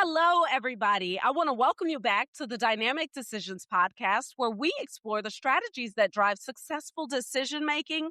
Hello, everybody. I want to welcome you back to the Dynamic Decisions podcast, where we explore the strategies that drive successful decision making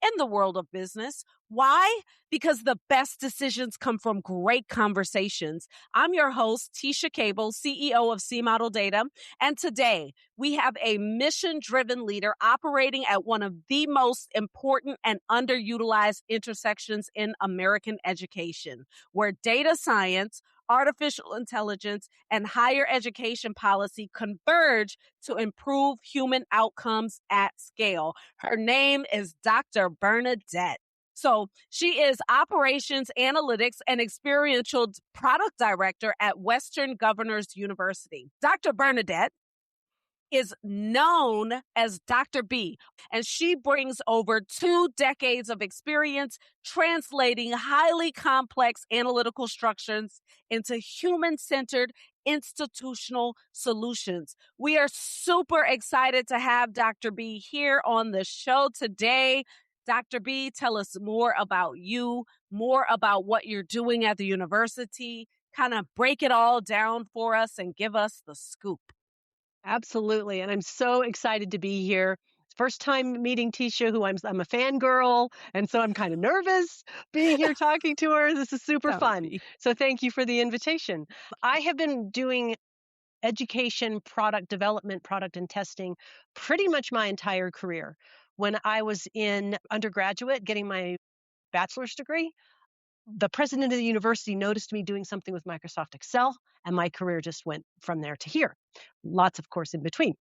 in the world of business. Why? Because the best decisions come from great conversations. I'm your host, Tisha Cable, CEO of C Model Data. And today we have a mission driven leader operating at one of the most important and underutilized intersections in American education, where data science, artificial intelligence, and higher education policy converge to improve human outcomes at scale. Her name is Dr. Bernadette. So she is Operations Analytics and Experiential Product Director at Western Governors University. Dr. Bernadette is known as Dr. B, and she brings over 2 decades of experience translating highly complex analytical structures into human-centered institutional solutions. We are super excited to have Dr. B here on the show today. Dr. B, tell us more about you, more about what you're doing at the university, kind of break it all down for us and give us the scoop. Absolutely. And I'm so excited to be here. First time meeting Tisha, who I'm a fangirl. And so I'm kind of nervous being here talking to her. This is super fun. So thank you for the invitation. I have been doing education, product development, product and testing pretty much my entire career. When I was in undergraduate getting my bachelor's degree, the president of the university noticed me doing something with Microsoft Excel, and my career just went from there to here. Lots, of course, in between.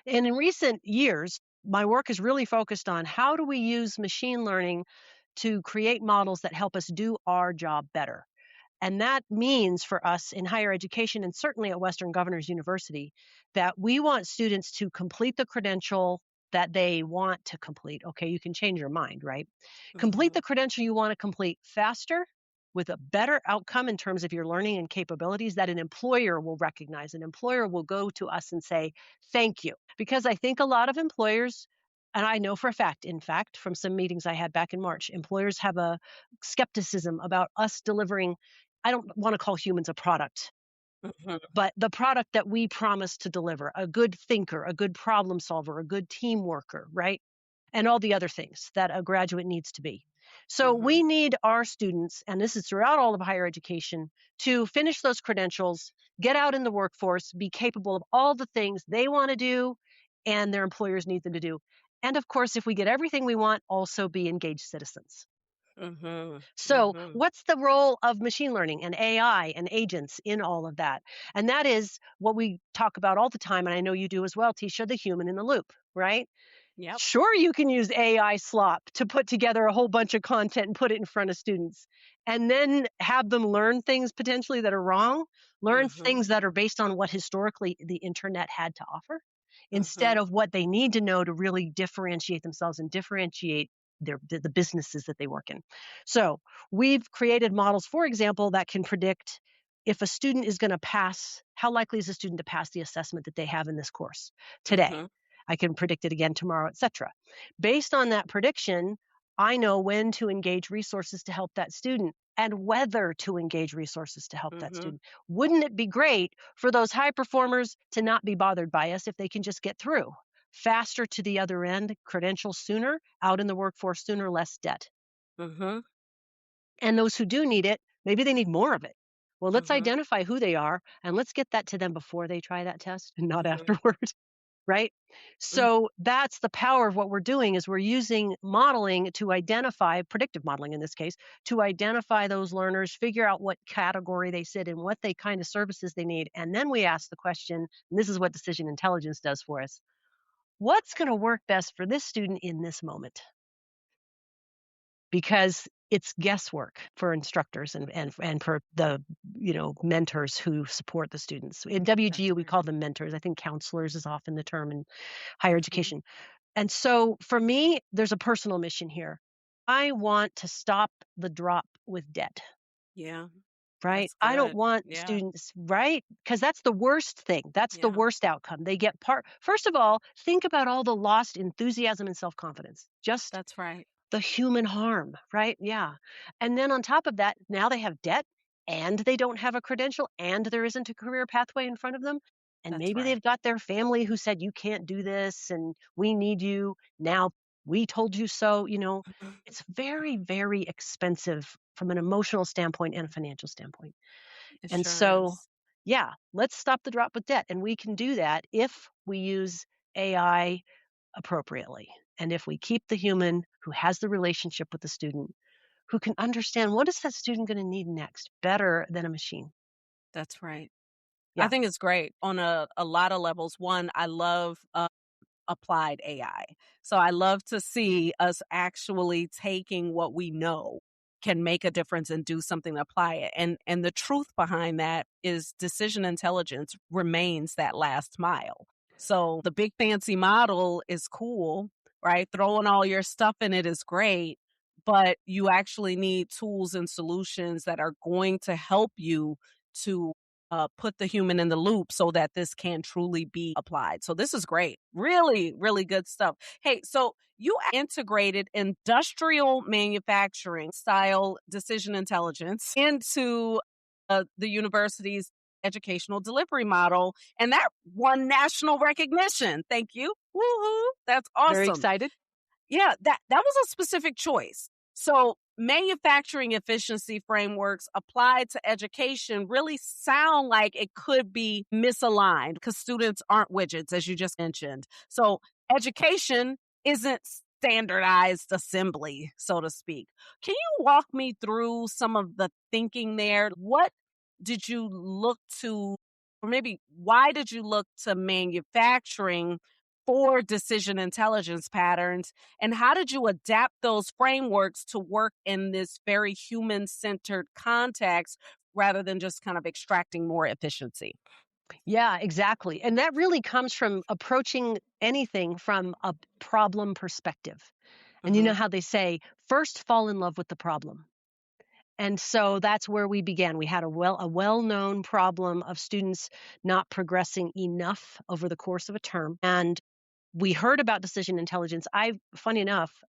And in recent years, my work is really focused on how do we use machine learning to create models that help us do our job better. And that means for us in higher education, and certainly at Western Governors University, that we want students to complete the credential that they want to complete. Okay, you can change your mind, right? Complete the credential you want to complete faster with a better outcome in terms of your learning and capabilities that an employer will recognize. An employer will go to us and say, thank you. Because I think a lot of employers, and I know for a fact, in fact, from some meetings I had back in March, employers have a skepticism about us delivering. I don't want to call humans a product, but the product that we promise to deliver, a good thinker, a good problem solver, a good team worker, right? And all the other things that a graduate needs to be. So we need our students, and this is throughout all of higher education, to finish those credentials, get out in the workforce, be capable of all the things they want to do and their employers need them to do. And of course, if we get everything we want, also be engaged citizens. So what's the role of machine learning and AI and agents in all of that? And that is what we talk about all the time. And I know you do as well, Tisha, the human in the loop, right? Yep. Sure, you can use AI slop to put together a whole bunch of content and put it in front of students and then have them learn things potentially that are wrong, learn things that are based on what historically the internet had to offer instead of what they need to know to really differentiate themselves and differentiate the businesses that they work in. So we've created models, for example, that can predict if a student is going to pass, how likely is a student to pass the assessment that they have in this course today? I can predict it again tomorrow, et cetera. Based on that prediction, I know when to engage resources to help that student and whether to engage resources to help that student. Wouldn't it be great for those high performers to not be bothered by us if they can just get through? Faster to the other end, credentials sooner, out in the workforce sooner, less debt. And those who do need it, maybe they need more of it. Well, let's identify who they are and let's get that to them before they try that test and not afterwards. Right? So that's the power of what we're doing is we're using modeling to identify, predictive modeling in this case, to identify those learners, figure out what category they sit in, what they kind of services they need. And then we ask the question, and this is what decision intelligence does for us. What's going to work best for this student in this moment? Because it's guesswork for instructors and for the mentors who support the students. In WGU, we call them mentors. I think counselors is often the term in higher education. And so for me, there's a personal mission here. I want to stop the drop with debt. Yeah. Right? I don't want students, right? Because that's the worst thing. That's the worst outcome. They get first of all, think about all the lost enthusiasm and self-confidence. That's right. The human harm, right? Yeah. And then on top of that, now they have debt and they don't have a credential and there isn't a career pathway in front of them. And That's maybe right. they've got their family who said, you can't do this and we need you. Now we told you so. It's very, very expensive from an emotional standpoint and a financial standpoint. It And sure so, is. yeah, let's stop the drop with debt. And we can do that if we use AI appropriately. And if we keep the human who has the relationship with the student, who can understand what is that student going to need next better than a machine. That's right. I Yeah, think it's great on a lot of levels. One, I love applied AI. So I love to see us actually taking what we know can make a difference and do something to apply it. And the truth behind that is decision intelligence remains that last mile. So the big fancy model is cool, right? Throwing all your stuff in it is great, but you actually need tools and solutions that are going to help you to put the human in the loop so that this can truly be applied. So this is great. Really, really good stuff. Hey, so you integrated industrial manufacturing style decision intelligence into the university's educational delivery model, and that won national recognition. Thank you. Woohoo! That's very awesome. excited. Yeah, that was a specific choice. So, manufacturing efficiency frameworks applied to education really sound like it could be misaligned because students aren't widgets, as you just mentioned. So, education isn't standardized assembly, so to speak. Can you walk me through some of the thinking there? What did you look to, or maybe why did you look to manufacturing for decision intelligence patterns? And how did you adapt those frameworks to work in this very human centered context rather than just kind of extracting more efficiency? Yeah, exactly. And that really comes from approaching anything from a problem perspective. And you know Hmm. how they say, first fall in love with the problem. And so that's where we began. We had a well-known problem of students not progressing enough over the course of a term. And we heard about decision intelligence. Funny enough,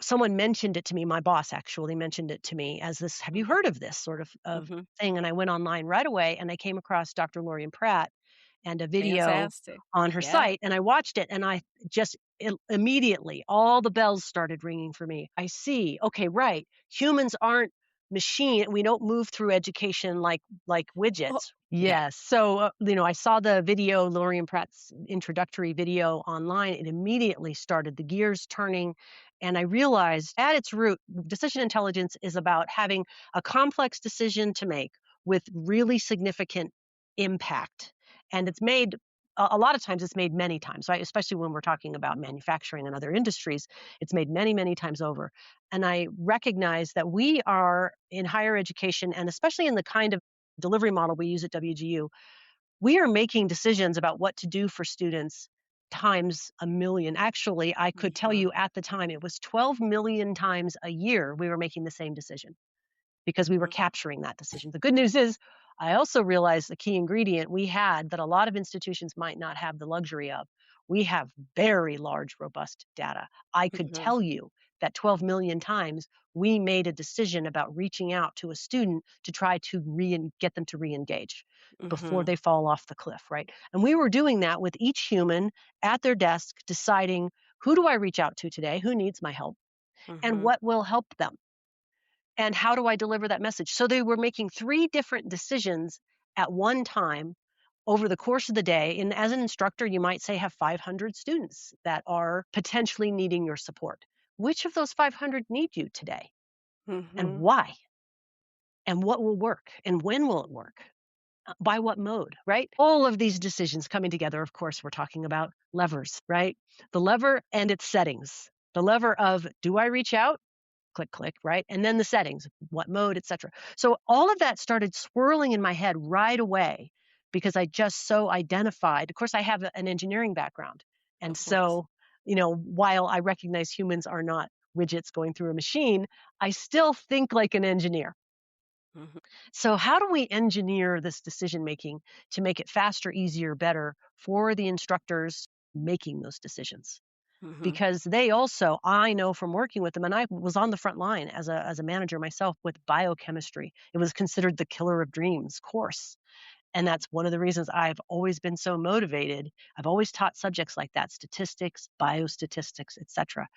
someone mentioned it to me. My boss actually mentioned it to me as this, have you Hmm. heard of this sort of Hmm. thing? And I went online right away and I came across Dr. Lorian Pratt and a video Fantastic. on her Yeah. site, and I watched it and I just immediately all the bells started ringing for me. I see, okay, right. Humans aren't machine. We don't move through education like Oh, widgets. yeah. Yes. So, I saw the video, Lorian Pratt's introductory video online. It immediately started the gears turning. And I realized at its root, decision intelligence is about having a complex decision to make with really significant impact. And it's made a lot of times, it's made many times, right? Especially when we're talking about manufacturing and other industries, it's made many, many times over. And I recognize that we are in higher education, and especially in the kind of delivery model we use at WGU, we are making decisions about what to do for students times a million. Actually, I could tell Hmm. you at the time it was 12 million times a year we were making the same decision because we were capturing that decision. The good news is, I also realized the key ingredient we had that a lot of institutions might not have the luxury of. We have very large, robust data. I could Hmm. tell you that 12 million times we made a decision about reaching out to a student to try to get them to re-engage before Hmm. they fall off the cliff, right? And we were doing that with each human at their desk, deciding who do I reach out to today? Who needs my help? And Hmm. what will help them? And how do I deliver that message? So they were making three different decisions at one time over the course of the day. And as an instructor, you might say have 500 students that are potentially needing your support. Which of those 500 need you today and Hmm. why? And what will work and when will it work? By what mode, right? All of these decisions coming together. Of course, we're talking about levers, right? The lever and its settings. The lever of, do I reach out? Click, click, right? And then the settings, what mode, etc. So all of that started swirling in my head right away because I just so identified. Of course, I have an engineering background. And Of course. so, while I recognize humans are not widgets going through a machine, I still think like an engineer. Hmm. So, how do we engineer this decision making to make it faster, easier, better for the instructors making those decisions? Mhm. because they also, I know from working with them, and I was on the front line as a manager myself with biochemistry. It was considered the killer of dreams course. And that's one of the reasons I've always been so motivated. I've always taught subjects like that, statistics, biostatistics, etc.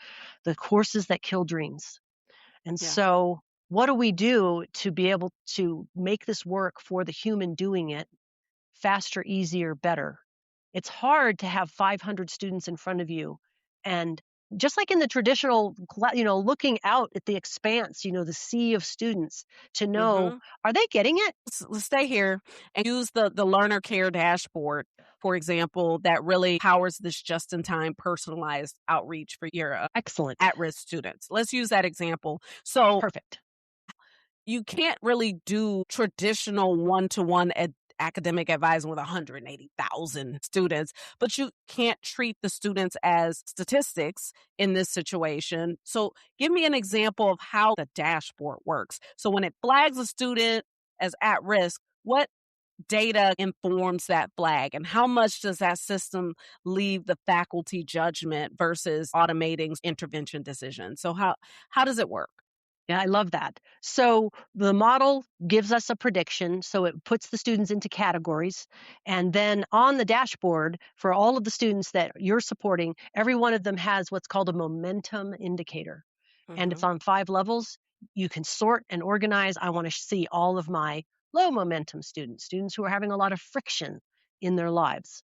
The courses that kill dreams. And Yeah. so, what do we do to be able to make this work for the human doing it faster, easier, better? It's hard to have 500 students in front of you and just like in the traditional, looking out at the expanse, the sea of students to know, Mhm. are they getting it? Let's stay here and use the learner care dashboard, for example, that really powers this just-in-time personalized outreach for your, Excellent. at-risk students. Let's use that example. So Perfect. you can't really do traditional one-to-one academic advising with 180,000 students, but you can't treat the students as statistics in this situation. So give me an example of how the dashboard works. So when it flags a student as at risk, what data informs that flag and how much does that system leave the faculty judgment versus automating intervention decisions? So how does it work? Yeah, I love that. So the model gives us a prediction. So it puts the students into categories. And then on the dashboard, for all of the students that you're supporting, every one of them has what's called a momentum indicator. And it's Mhm. on 5 levels. You can sort and organize. I want to see all of my low momentum students, students who are having a lot of friction in their lives.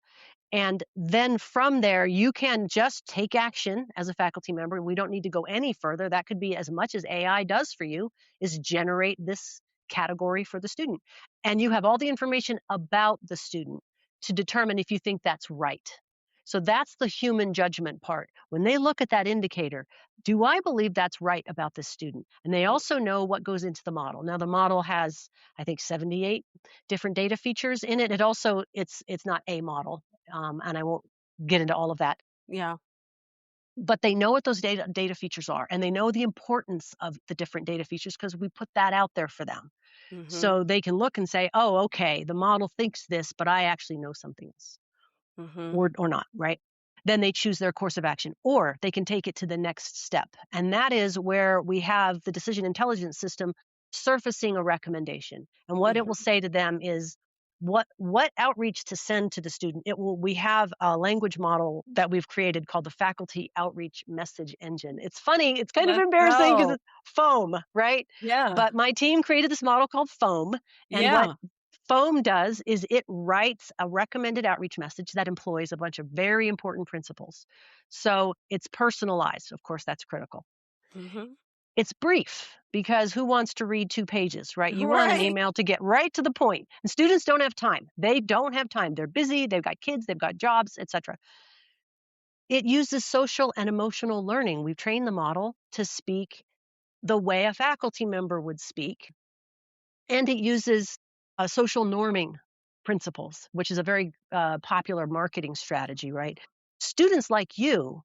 And then from there, you can just take action as a faculty member. We don't need to go any further. That could be as much as AI does for you, is generate this category for the student. And you have all the information about the student to determine if you think that's right. So that's the human judgment part. When they look at that indicator, do I believe that's right about this student? And they Mhm. also know what goes into the model. Now the model has, I think, 78 different data features in it. It's not a model, and I won't get into all of that. Yeah. But they know what those data features are, and they know the importance of the different data features because we put that out there for them. Mhm. So they can look and say, "Oh, okay, the model thinks this, but I actually know something else." Mhm. Or not, right? Then they choose their course of action, or they can take it to the next step. And that is where we have the decision intelligence system surfacing a recommendation. And what it will Mhm. say to them is what outreach to send to the student. We have a language model that we've created called the faculty outreach message engine. It's funny, it's kind of Let's embarrassing because go. it's FOME, right? Yeah. But my team created this model called FOME. And what Yeah. FOAM does is it writes a recommended outreach message that employs a bunch of very important principles. So it's personalized. Of course, that's critical. Mhm. It's brief because who wants to read 2 pages, right? You want an Right. email to get right to the point. And students don't have time. They don't have time. They're busy, they've got kids, they've got jobs, etc. It uses social and emotional learning. We've trained the model to speak the way a faculty member would speak. And it uses social norming principles, which is a very popular marketing strategy, right? Students like you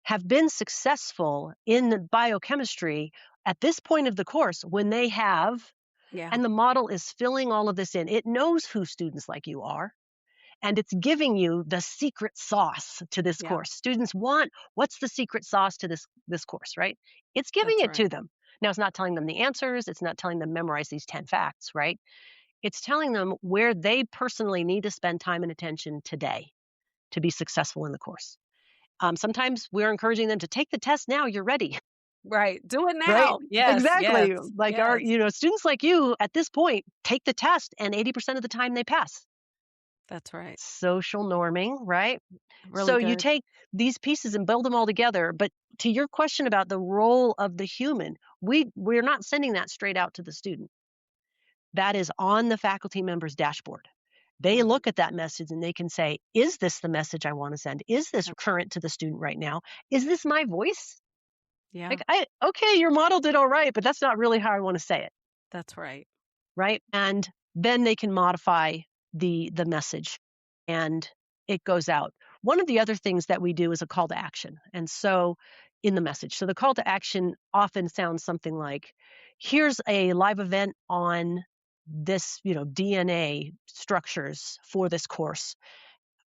have been successful in the biochemistry at this point of the course when they have, Yeah. and the model is filling all of this in. It knows who students like you are, and it's giving you the secret sauce to this Yeah. course. Students want, what's the secret sauce to this course, right? It's giving That's it right. to them. Now, it's not telling them the answers. It's not telling them memorize these 10 facts, right? It's telling them where they personally need to spend time and attention today to be successful in the course. Sometimes we're encouraging them to take the test now, you're ready, Right. Do it right? now. Yes. Yes. Exactly. Like Yes. students like you at this point take the test and 80% of the time they pass. That's right. Social norming, right? Really So you good. take these pieces and build them all together. But to your question about the role of the human, we're not sending that straight out to the student. That is on the faculty member's dashboard. They Mhm. look at that message and they can say, is this the message I want to send? Is this That's current to the student right now? Is this my voice? yeah. Like, okay, your model did all right, but that's not really how I want to say it, That's right. right? And then they can modify the message and it goes out. One of the other things that we do is a call to action. And so in the message, so the call to action often sounds something like, here's a live event on this, DNA structures for this course.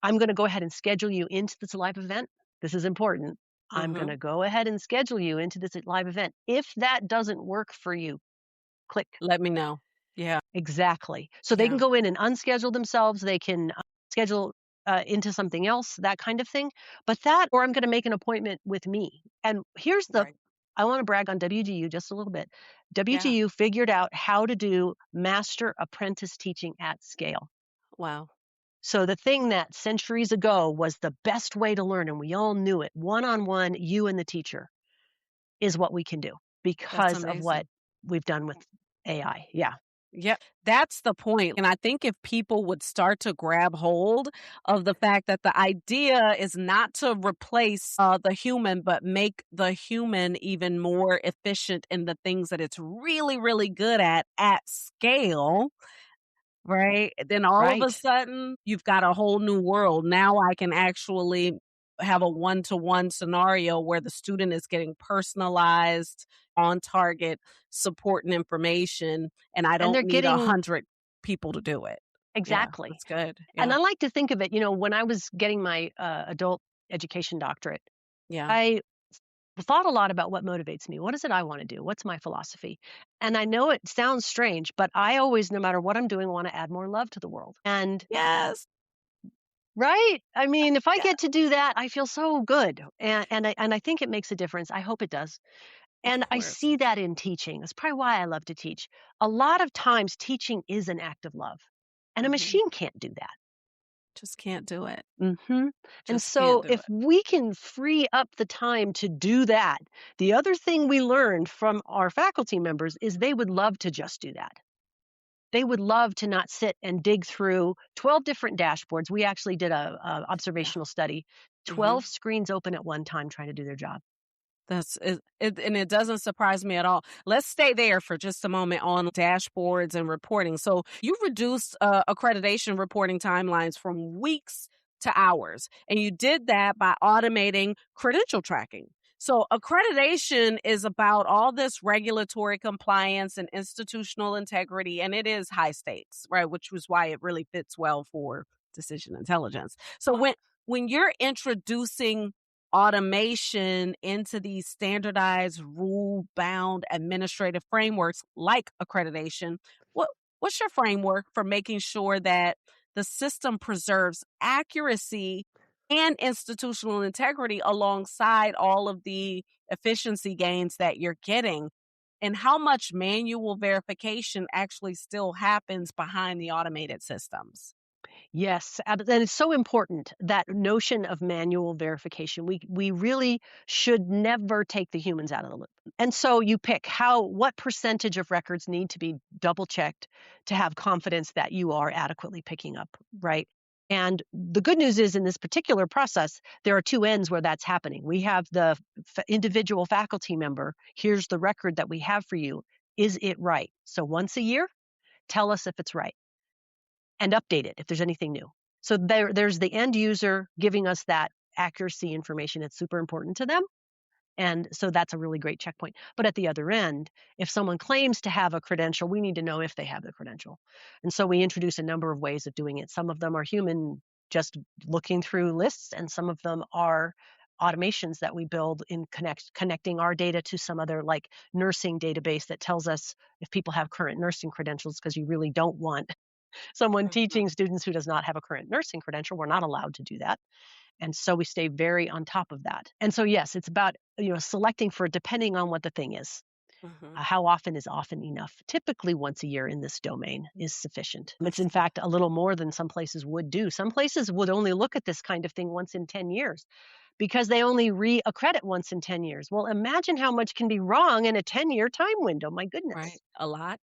I'm going to go ahead and schedule you into this live event. This is important. I'm going Mhm. to go ahead and schedule you into this live event. If that doesn't work for you, click. Let me know. Yeah, Exactly. So they can yeah, go in and unschedule themselves. They can schedule into something else, that kind of thing. But that, or I'm going to make an appointment with me. And here's the, right. I want to brag on WGU just a little bit. Yeah. WGU figured out how to do master apprentice teaching at scale. Wow. So the thing that centuries ago was the best way to learn, and we all knew it, one on one, you and the teacher, is what we can do That's because of what amazing. we've done with AI. Yeah, Yeah, that's the point, and I think if people would start to grab hold of the fact that the idea is not to replace, the human, but make the human even more efficient in the things that it's really, really good at scale. Right? Then all of a right. sudden, you've got a whole new world. Now I can actually have a one-to-one scenario where the student is getting personalized, on target support and information, and I And don't they're need getting 100 people to do it. Yeah, exactly. that's good. And Yeah, I like to think of it, when I was getting my adult education doctorate, yeah. I thought a lot about what motivates me. What is it I want to do? What's my philosophy? And I know it sounds strange, but I always, no matter what I'm doing, want to add more love to the world. And Yes. right? I mean, if I Yeah, get to do that, I feel so good. And I think it makes a difference. I hope it does. of And I course. see that in teaching. That's probably why I love to teach. A lot of times teaching is an act of love. And a Mhm. machine can't do that. Just can't do it. Mhm. And Just can't so do if it. we can free up the time to do that, the other thing we learned from our faculty members is they would love to just do that. They would love to not sit and dig through 12 different dashboards. We actually did a Yeah. observational study, Mhm. 12 screens open at one time trying to do their job. That's it, and it doesn't surprise me at all. Let's stay there for just a moment on dashboards and reporting. So you reduced accreditation reporting timelines from weeks to hours, and you did that by automating credential tracking. So accreditation is about all this regulatory compliance and institutional integrity, and it is high stakes, right? Which was why it really fits well for decision intelligence. So when you're introducing automation into these standardized rule bound administrative frameworks like accreditation, what what's your framework for making sure that the system preserves accuracy and institutional integrity alongside all of the efficiency gains that you're getting, and how much manual verification actually still happens behind the automated systems? Yes, and it's so important, that notion of manual verification. We really should never take the humans out of the loop. And so you pick what percentage of records need to be double checked to have confidence that you are adequately picking up, right? And the good news is in this particular process, there are two ends where that's happening. We have the individual faculty member. Here's the record that we have for you. Is it right? So once a year, tell us if it's right and update it if there's anything new. So there's the end user giving us that accuracy information. It's super important to them. And so that's a really great checkpoint. But at the other end, if someone claims to have a credential, we need to know if they have the credential. And so we introduce a number of ways of doing it. Some of them are human, just looking through lists, and some of them are automations that we build in connecting our data to some other like nursing database that tells us if people have current nursing credentials, because you really don't want someone teaching Mhm. students who does not have a current nursing credential. We're not allowed to do that. And so we stay very on top of that. And so, yes, it's about, selecting for depending on what the thing is. Mhm. How often is often enough? Typically, once a year in this domain is sufficient. It's That's in fact a little more than some places would do. Some places would only look at this kind of thing once in 10 years because they only re-accredit once in 10 years. Well, imagine how much can be wrong in a 10-year time window. My right. goodness. A lot.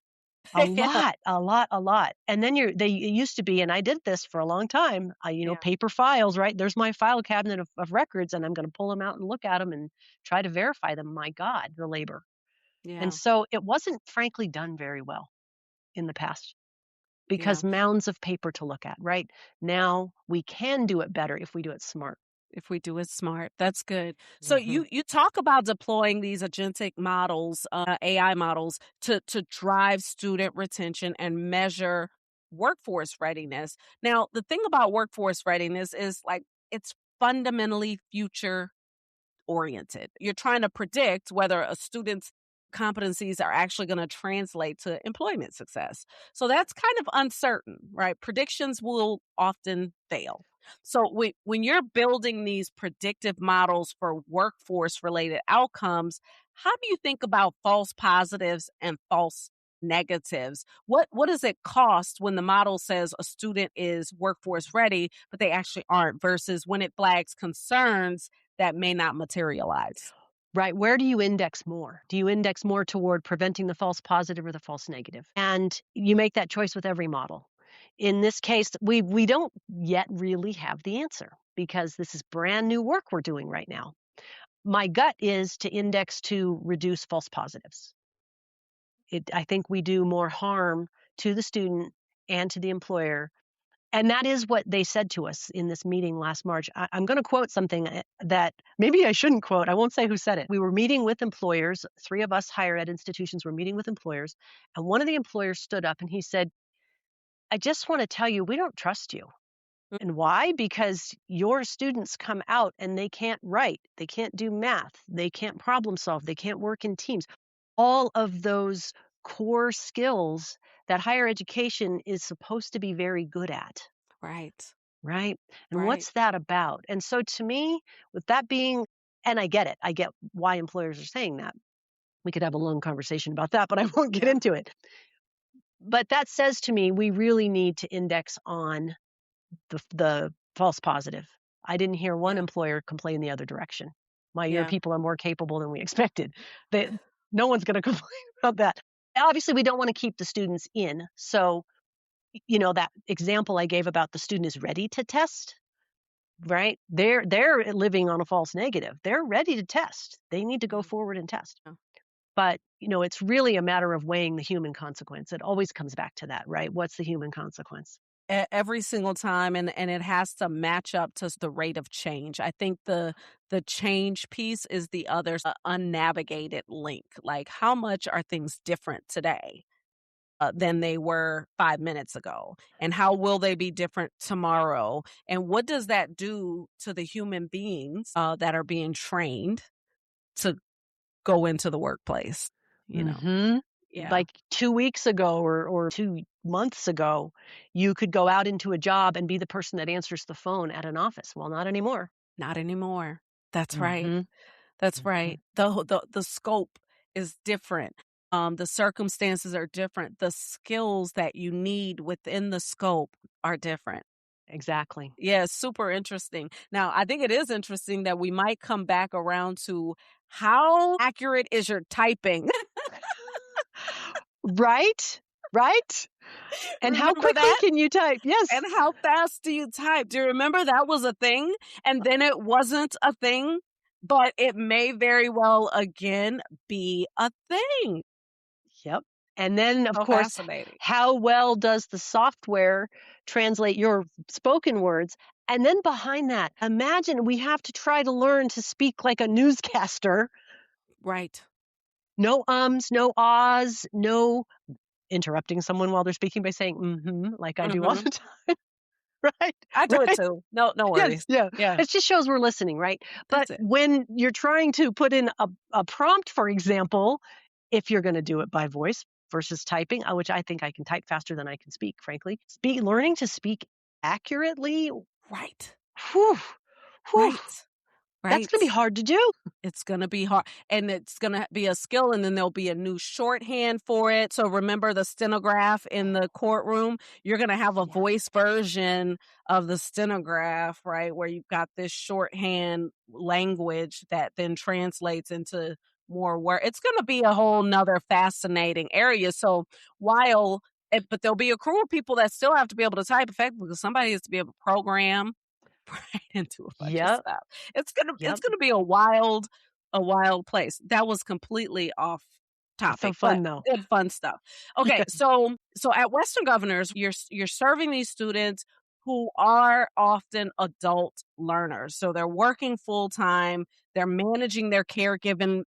A Yeah. lot, a lot, a lot. And then it used to be, and I did this for a long time, Yeah. paper files, right? There's my file cabinet of records, and I'm going to pull them out and look at them and try to verify them. My God, the labor. And Yeah. so it wasn't frankly done very well in the past Yeah. because mounds of paper to look at, right? Now we can do it better if we do it smart. If we do it smart, that's good. So Hmm. you talk about deploying these agentic models, AI models, to drive student retention and measure workforce readiness. Now, the thing about workforce readiness is like it's fundamentally future oriented. You're trying to predict whether a student's competencies are actually going to translate to employment success. So that's kind of uncertain, right? Predictions will often fail. So when you're building these predictive models for workforce related outcomes, how do you think about false positives and false negatives? What does it cost when the model says a student is workforce ready, but they actually aren't, versus when it flags concerns that may not materialize? Right. Where do you index more? Do you index more toward preventing the false positive or the false negative? And you make that choice with every model. In this case, we don't yet really have the answer because this is brand new work we're doing right now. My gut is to index to reduce false positives. I think we do more harm to the student and to the employer. And that is what they said to us in this meeting last March. I'm going to quote something that maybe I shouldn't quote. I won't say who said it. We were meeting with employers. 3 of us higher ed institutions were meeting with employers. And one of the employers stood up and he said, I just want to tell you, we don't trust you. And why? Because your students come out and they can't write, they can't do math, they can't problem solve, they can't work in teams. All of those core skills that higher education is supposed to be very good at. Right. Right? And Right. what's that about? And so to me, with that being, and I get it, I get why employers are saying that. We could have a long conversation about that, but I won't get Yeah. into it. But that says to me, we really need to index on the false positive. I didn't hear one Yeah. employer complain the other direction. Your Yeah. people are more capable than we expected. They, no one's going to complain about that. Obviously, we don't want to keep the students in. So, that example I gave about the student is ready to test, right? They're living on a false negative. They're ready to test. They need to go Mhm. forward and test. Yeah. But, it's really a matter of weighing the human consequence. It always comes back to that, right? What's the human consequence? Every single time, and it has to match up to the rate of change. I think the change piece is the other unnavigated link. Like, how much are things different today than they were 5 minutes ago, and how will they be different tomorrow? And what does that do to the human beings that are being trained to go into the workplace? You know, Hmm. yeah, Like 2 weeks ago or 2 months ago, you could go out into a job and be the person that answers the phone at an office. Well, not anymore. not anymore. That's right. Hmm. That's Hmm. right. The scope is different. The circumstances are different. The skills that you need within the scope are different. Exactly. Yeah, super interesting. Now, I think it is interesting that we might come back around to how accurate is your typing? Right? Right? And how Remember quickly that? can you type? And Yes. how fast do you type? Do you remember that was a thing? And then it wasn't a thing, but it may very well again be a thing. Yep. And then, of So course, fascinating. how well does the software translate your spoken words? And then behind that, imagine we have to try to learn to speak like a newscaster. Right. No ums, no ahs, no interrupting someone while they're speaking by saying like I do all Mhm. the time. Right? I do it Right? too. No Yes, worries. yeah. Yeah, It just shows we're listening, right? But that's it. when you're trying to put in a prompt, for example, if you're going to do it by voice versus typing, which I think I can type faster than I can speak, frankly, learning to speak accurately, Right. whew, whew, Right. that's Right. going to be hard to do. It's gonna be hard, and it's gonna be a skill, and then there'll be a new shorthand for it. So remember the stenograph in the courtroom? You're gonna have a Yeah. voice version of the stenograph, right? Where you've got this shorthand language that then translates into more work. It's gonna be a whole 'nother fascinating area. So while but there'll be a crew of people that still have to be able to type effectively because somebody has to be able to program right into a bunch of Yep. stuff. It's Yep. gonna be a wild place. That was completely off It's so topic, but fun though. good fun stuff. Okay, so at Western Governors, you're serving these students who are often adult learners. So they're working full time, they're managing their caregiving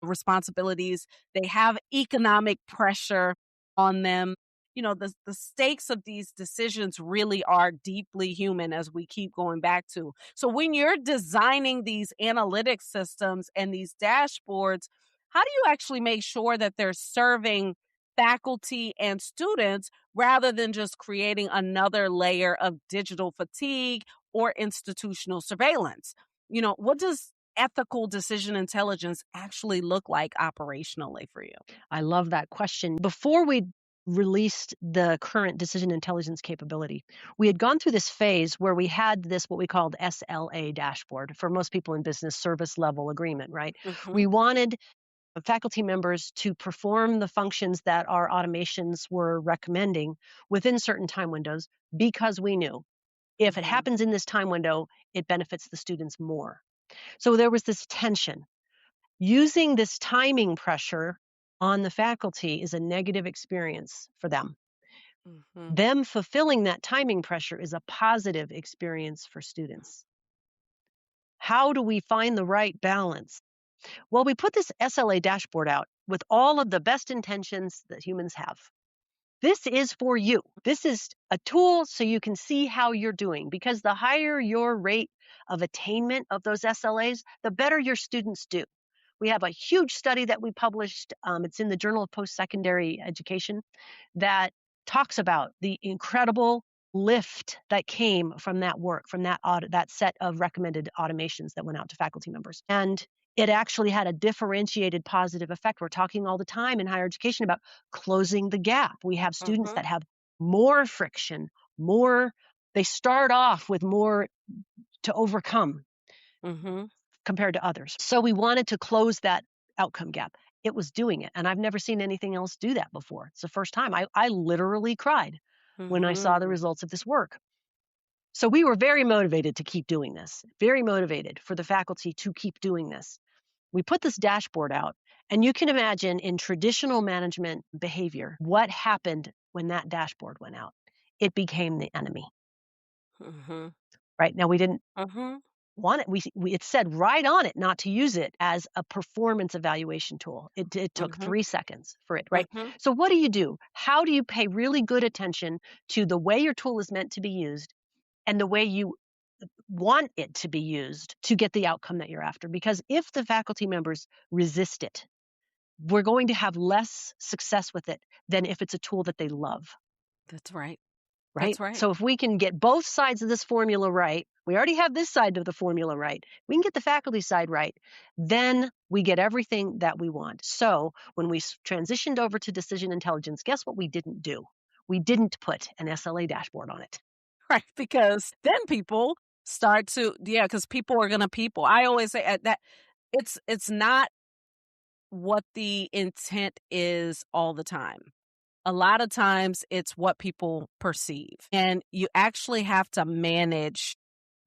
responsibilities, they have economic pressure on them. the stakes of these decisions really are deeply human, as we keep going back to. So when you're designing these analytic systems and these dashboards, how do you actually make sure that they're serving faculty and students rather than just creating another layer of digital fatigue or institutional surveillance? What does ethical decision intelligence actually look like operationally for you? I love that question. Before we released the current decision intelligence capability, we had gone through this phase where we had this, what we called SLA dashboard, for most people in business, service level agreement, right? Mhm, We wanted faculty members to perform the functions that our automations were recommending within certain time windows, because we knew if it mhm, happens in this time window, it benefits the students more. So there was this tension. Using this timing pressure on the faculty is a negative experience for them. mhm, Them fulfilling that timing pressure is a positive experience for students. How do we find the right balance? Well, we put this SLA dashboard out with all of the best intentions that humans have. This is for you. This is a tool so you can see how you're doing, because the higher your rate of attainment of those SLAs, the better your students do. We have a huge study that we published. It's in the Journal of Post-Secondary Education that talks about the incredible lift that came from that work, from that set of recommended automations that went out to faculty members. And it actually had a differentiated positive effect. We're talking all the time in higher education about closing the gap. We have students mhm, that have more friction, they start off with more to overcome mhm. compared to others. So we wanted to close that outcome gap. It was doing it. And I've never seen anything else do that before. It's the first time. I literally cried when I saw the Mhm. results of this work. So we were very motivated to keep doing this, very motivated for the faculty to keep doing this. We put this dashboard out, and you can imagine in traditional management behavior, what happened when that dashboard went out. It became the enemy, Mhm. right? Now, we didn't Mhm. want it. It said right on it not to use it as a performance evaluation tool. It took Mhm. 3 seconds for it, right? Mhm. So what do? How do you pay really good attention to the way your tool is meant to be used and the way you want it to be used to get the outcome that you're after? Because if the faculty members resist it, we're going to have less success with it than if it's a tool that they love. That's right. Right? That's right. So if we can get both sides of this formula right, we already have this side of the formula right. We can get the faculty side right, then we get everything that we want. So when we transitioned over to decision intelligence, guess what we didn't do? We didn't put an SLA dashboard on it. Right, because then people start to, yeah, because people are gonna people. I always say, that it's not what the intent is all the time. A lot of times it's what people perceive. And you actually have to manage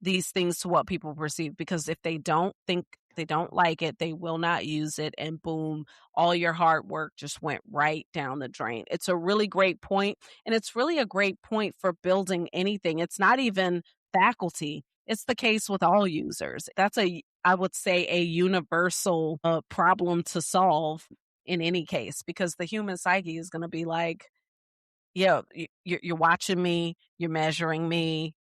these things to what people perceive, because if they don't think, they don't like it, they will not use it, and boom, all your hard work just went right down the drain. It's a really great point, and it's really a great point for building anything. It's not even faculty. It's the case with all users. That's I would say, a universal problem to solve in any case, because the human psyche is going to be like, yeah, you're watching me, you're measuring me.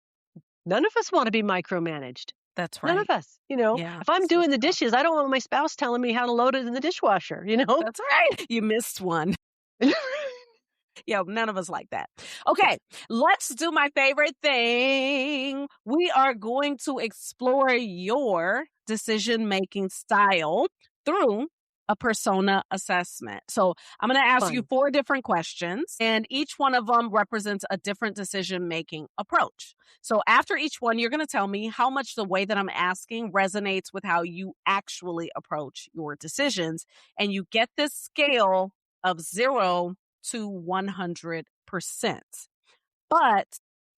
None of us want to be micromanaged. That's None right. of us. Yeah, If I'm so doing the tough. dishes, I don't want my spouse telling me how to load it in the dishwasher. That's right. You missed one. Yeah, none of us like that. Okay, let's do my favorite thing. We are going to explore your decision making style through a persona assessment. So, I'm going to ask you Fun. 4 different questions, and each one of them represents a different decision making approach. So, after each one, you're going to tell me how much the way that I'm asking resonates with how you actually approach your decisions. And you get this scale of 0 to 100%. But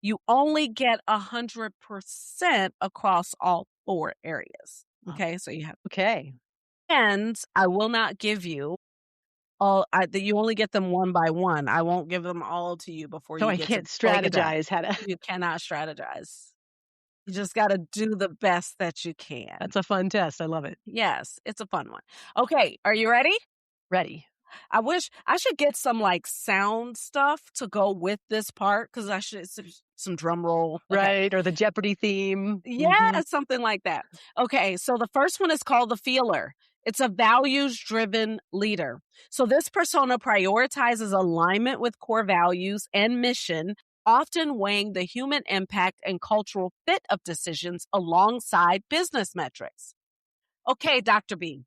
you only get 100% across all 4 areas. Oh, Okay, so you have, okay. and I will not give you all, that you only get them one by one. I won't give them all to you before So you I get to can't before they get done. strategize how to. You cannot strategize. You just got to do the best that you can. That's a fun test. I love it. Yes, it's a fun one. Okay, are you ready? Ready. I wish I should get some like sound stuff to go with this part because I should some drum roll. Okay. Right, or the Jeopardy theme. Yeah, something like that. Okay, so the first one is called the feeler. It's a values driven leader. So this persona prioritizes alignment with core values and mission, often weighing the human impact and cultural fit of decisions alongside business metrics. Okay, Dr. B,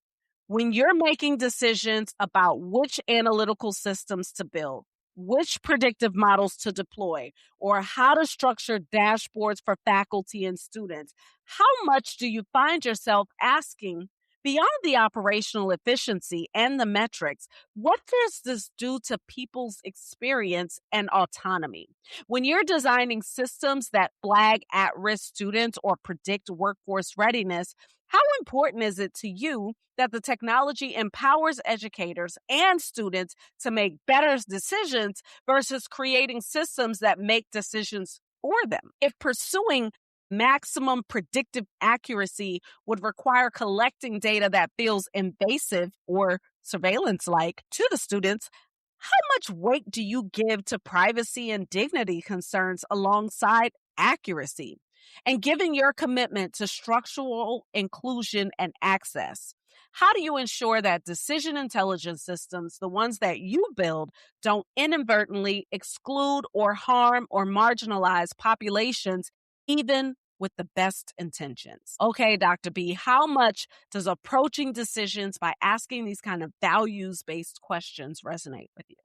when you're making decisions about which analytical systems to build, which predictive models to deploy, or how to structure dashboards for faculty and students, how much do you find yourself asking beyond the operational efficiency and the metrics? What does this do to people's experience and autonomy? When you're designing systems that flag at risk students or predict workforce readiness, how important is it to you that the technology empowers educators and students to make better decisions versus creating systems that make decisions for them? If pursuing maximum predictive accuracy would require collecting data that feels invasive or surveillance like to the students, how much weight do you give to privacy and dignity concerns alongside accuracy? And given your commitment to structural inclusion and access, how do you ensure that decision intelligence systems, the ones that you build, don't inadvertently exclude or harm or marginalize populations, even with the best intentions? Okay, Dr. B, how much does approaching decisions by asking these kind of values based questions resonate with you?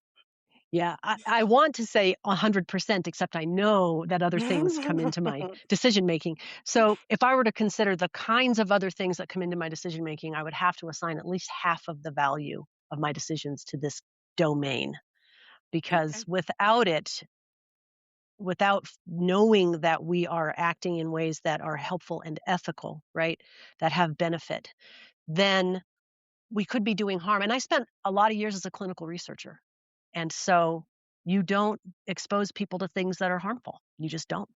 Yeah, I want to say 100%, except I know that other things come into my decision making. So if I were to consider the kinds of other things that come into my decision making, I would have to assign at least half of the value of my decisions to this domain. Because Okay. without it, without knowing that we are acting in ways that are helpful and ethical, right, that have benefit, then we could be doing harm. And I spent a lot of years as a clinical researcher. And so you don't expose people to things that are harmful. You just don't.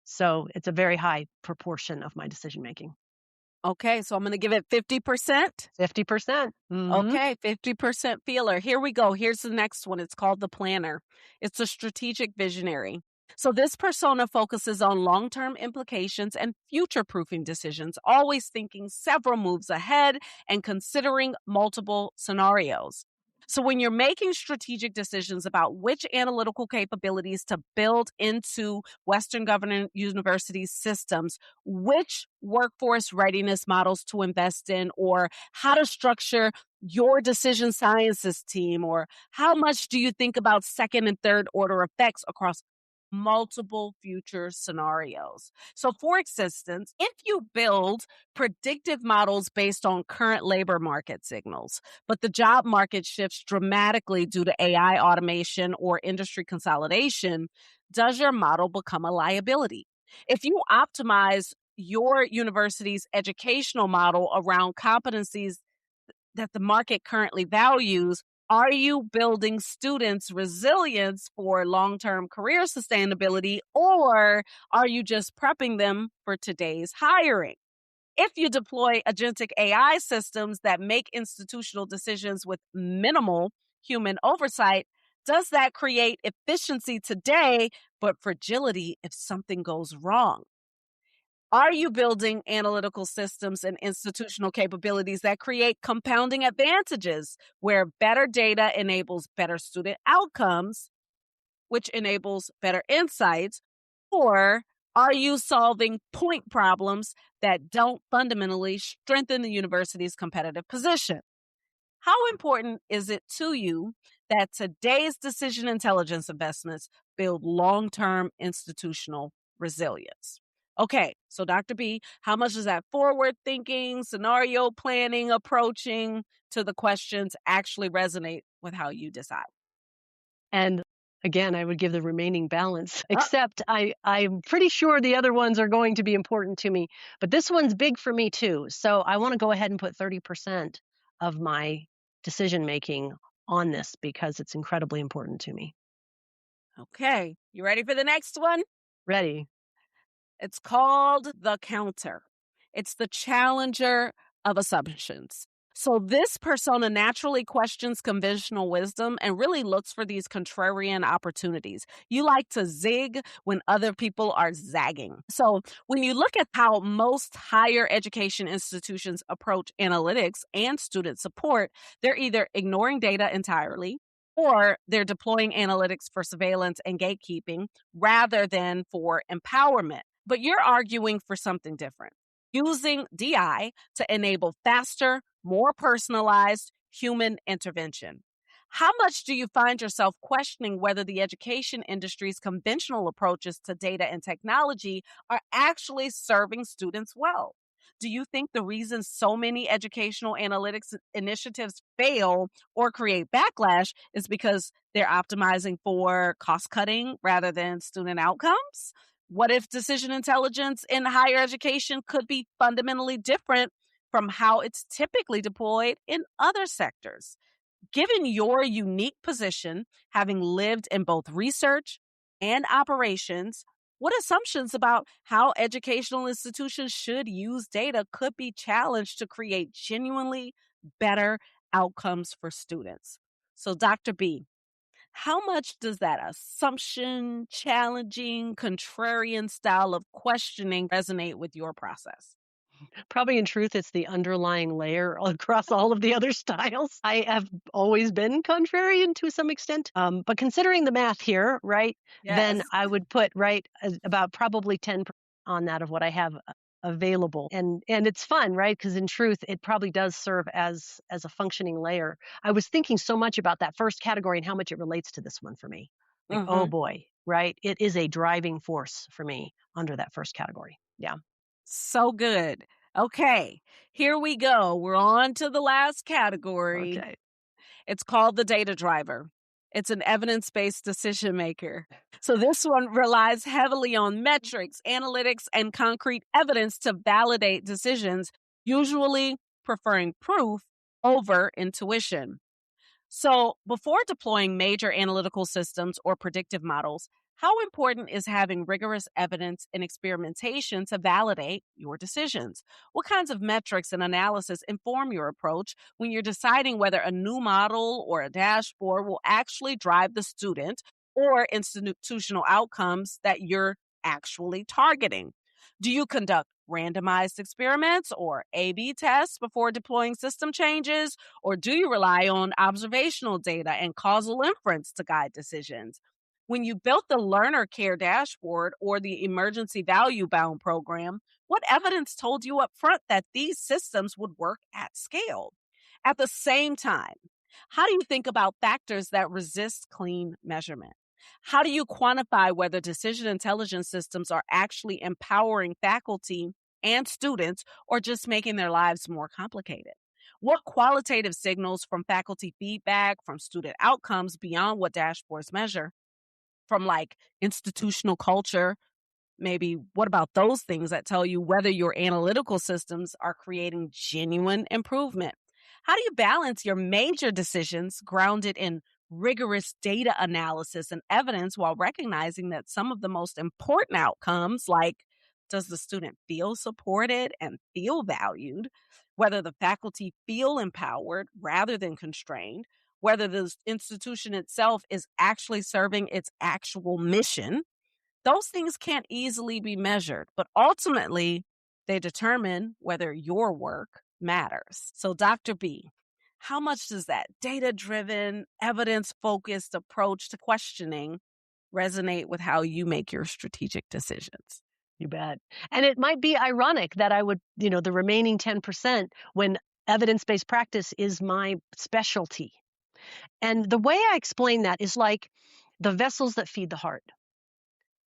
So it's a very high proportion of my decision making. Okay, so I'm going to give it 50%. 50%. Mhm. Okay, 50% feeler. Here we go. Here's the next one. It's called the planner. It's a strategic visionary. So, this persona focuses on long term implications and future proofing decisions, always thinking several moves ahead and considering multiple scenarios. So, when you're making strategic decisions about which analytical capabilities to build into Western government university systems, which workforce readiness models to invest in, or how to structure your decision sciences team, or how much do you think about second and third order effects across multiple future scenarios? So, for instance, if you build predictive models based on current labor market signals, but the job market shifts dramatically due to AI automation or industry consolidation, does your model become a liability? If you optimize your university's educational model around competencies that the market currently values, are you building students' resilience for long term career sustainability, or are you just prepping them for today's hiring? If you deploy agentic AI systems that make institutional decisions with minimal human oversight, does that create efficiency today, but fragility if something goes wrong? Are you building analytical systems and institutional capabilities that create compounding advantages where better data enables better student outcomes, which enables better insights? Or are you solving point problems that don't fundamentally strengthen the university's competitive position? How important is it to you that today's decision intelligence investments build long term institutional resilience? Okay, so Dr. B, how much does that forward thinking, scenario planning, approaching to the questions actually resonate with how you decide? And again, I would give the remaining balance, Uh, except I'm pretty sure the other ones are going to be important to me. But this one's big for me too. So I want to go ahead and put 30% of my decision making on this because it's incredibly important to me. okay, you ready for the next one? Ready? It's called the counter. It's the challenger of assumptions. So, this persona naturally questions conventional wisdom and really looks for these contrarian opportunities. You like to zig when other people are zagging. So, when you look at how most higher education institutions approach analytics and student support, they're either ignoring data entirely or they're deploying analytics for surveillance and gatekeeping rather than for empowerment. But you're arguing for something different, using DI to enable faster, more personalized human intervention. How much do you find yourself questioning whether the education industry's conventional approaches to data and technology are actually serving students well? Do you think the reason so many educational analytics initiatives fail or create backlash is because they're optimizing for cost cutting rather than student outcomes? What if decision intelligence in higher education could be fundamentally different from how it's typically deployed in other sectors? Given your unique position, having lived in both research and operations, what assumptions about how educational institutions should use data could be challenged to create genuinely better outcomes for students? So, Dr. B, how much does that assumption, challenging, contrarian style of questioning resonate with your process? Probably in truth, it's the underlying layer across all of the other styles. I have always been contrarian to some extent. But considering the math here, right, then Yes. I would put about probably 10% on that of what I have available. And it's fun, right? Because in truth, it probably does serve as a functioning layer. I was thinking so much about that first category and how much it relates to this one for me. Like, oh Hmm. boy, right? It is a driving force for me under that first category. Yeah. So good. Okay, here we go. We're on to the last category. Okay. It's called the data driver. It's an evidence based decision maker. So, this one relies heavily on metrics, analytics, and concrete evidence to validate decisions, usually preferring proof over intuition. So, before deploying major analytical systems or predictive models, how important is having rigorous evidence and experimentation to validate your decisions? What kinds of metrics and analysis inform your approach when you're deciding whether a new model or a dashboard will actually drive the student or institutional outcomes that you're actually targeting? Do you conduct randomized experiments or A B tests before deploying system changes? Or do you rely on observational data and causal inference to guide decisions? When you built the learner care dashboard or the emergency value bound program, what evidence told you up front that these systems would work at scale? At the same time, how do you think about factors that resist clean measurement? How do you quantify whether decision intelligence systems are actually empowering faculty and students or just making their lives more complicated? What qualitative signals from faculty feedback, from student outcomes beyond what dashboards measure, from like institutional culture, maybe what about those things that tell you whether your analytical systems are creating genuine improvement? How do you balance your major decisions grounded in rigorous data analysis and evidence while recognizing that some of the most important outcomes, like does the student feel supported and feel valued, whether the faculty feel empowered rather than constrained, whether the institution itself is actually serving its actual mission, those things can't easily be measured, but ultimately, they determine whether your work matters. So, Dr. B, how much does that data driven, evidence focused approach to questioning resonate with how you make your strategic decisions? You bet. And it might be ironic that I would, the remaining 10% when evidence-based practice is my specialty. And the way I explain that is like the vessels that feed the heart.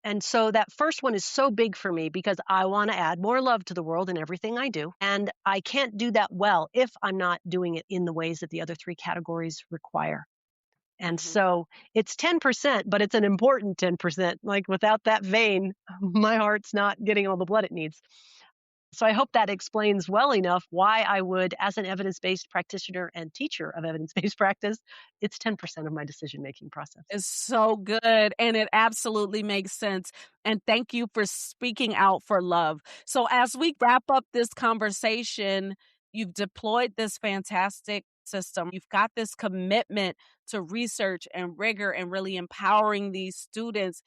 And so that first one is so big for me because I want to add more love to the world in everything I do. And I can't do that well if I'm not doing it in the ways that the other three categories require. And Mhm. so it's 10%, but it's an important 10%. Like without that vein, my heart's not getting all the blood it needs. So I hope that explains well enough why I would, as an evidence-based practitioner and teacher of evidence-based practice, it's 10% of my decision-making process. Is so good, and it absolutely makes sense, and thank you for speaking out for love. So as we wrap up this conversation, You've deployed this fantastic system. You've got this commitment to research and rigor and really empowering these students.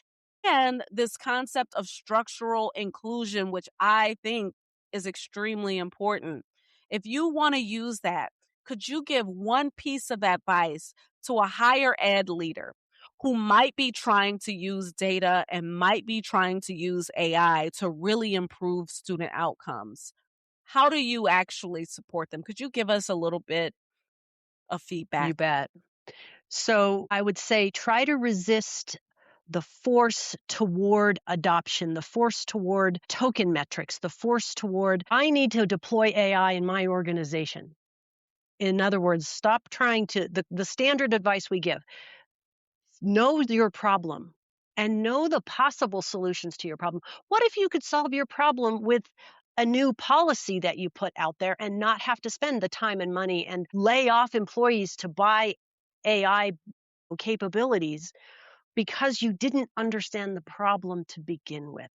And this concept of structural inclusion, which I think is extremely important. If you want to use that, could you give one piece of advice to a higher ed leader who might be trying to use data and might be trying to use AI to really improve student outcomes? How do you actually support them? Could you give us a little bit of You feedback? bet. So I would say try to resist the force toward adoption, the force toward token metrics, the force toward, I need to deploy AI in my organization. In other words, stop trying to, the standard advice we give, know your problem and know the possible solutions to your problem. What if you could solve your problem with a new policy that you put out there and not have to spend the time and money and lay off employees to buy AI capabilities because you didn't understand the problem to begin with?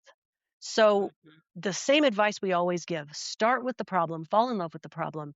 So, Mhm. the same advice we always give, start with the problem, fall in love with the problem,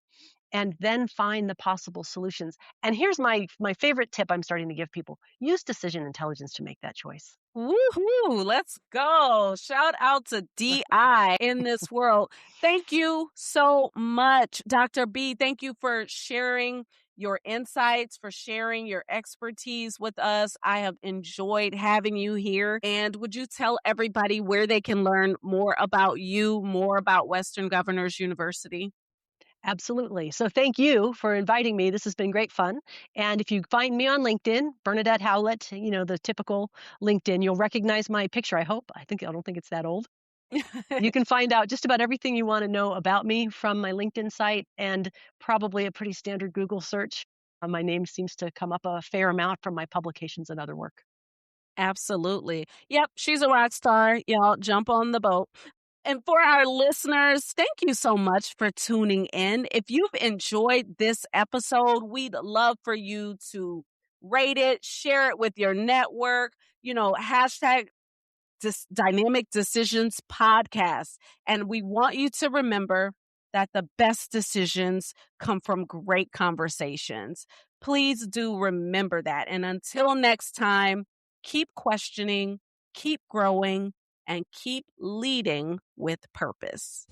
and then find the possible solutions. And here's my favorite tip I'm starting to give people. Use decision intelligence to make that choice. Woohoo! Let's go. Shout out to DI in this world. Thank you so much, Dr. B. Thank you for sharing your insights, for sharing your expertise with us. I have enjoyed having you here. And would you tell everybody where they can learn more about you, more about Western Governors University? Absolutely. So thank you for inviting me. This has been great fun. And if you find me on LinkedIn, Bernadette Howlett, the typical LinkedIn, you'll recognize my picture, I hope. I don't think it's that old. You can find out just about everything you want to know about me from my LinkedIn site and probably a pretty standard Google search. My name seems to come up a fair amount from my publications and other work. Absolutely. Yep, she's a rock star. Y'all jump on the boat. And for our listeners, thank you so much for tuning in. If you've enjoyed this episode, we'd love for you to rate it, share it with your network, hashtag Dynamic Decisions Podcast. And we want you to remember that the best decisions come from great conversations. Please do remember that. And until next time, keep questioning, keep growing, and keep leading with purpose.